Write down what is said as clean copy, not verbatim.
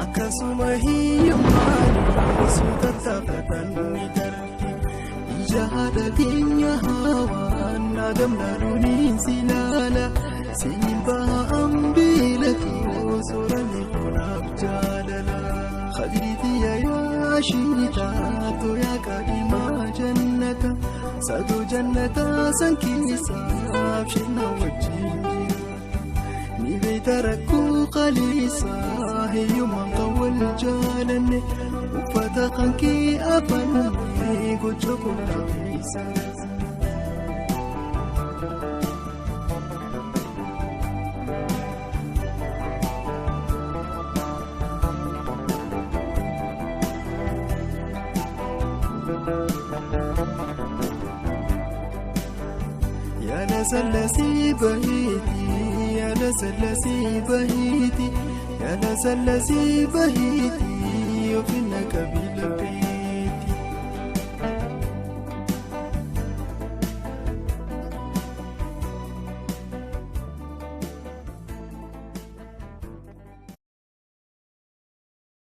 akkasuma hiyyummaan suuta taphatanii darbe ijaada keenya hawaan nagamna duniin silaala siin ba'aan biilatoo soorani kunaaf jaalala khadriiti yaa shiitaa tooyaa qaadimaa jannata sadoo jannata san keessaaf shinna wajjin ni beeyta rakkoo qaliisaa hiyyummaan kan wal jaalanne uffata kan kee afannee gocha koolaafiisa. Yaala sallasii baheeti yaala sallasii baheeti yaala sallasii baheeti ofiina qabiila bee.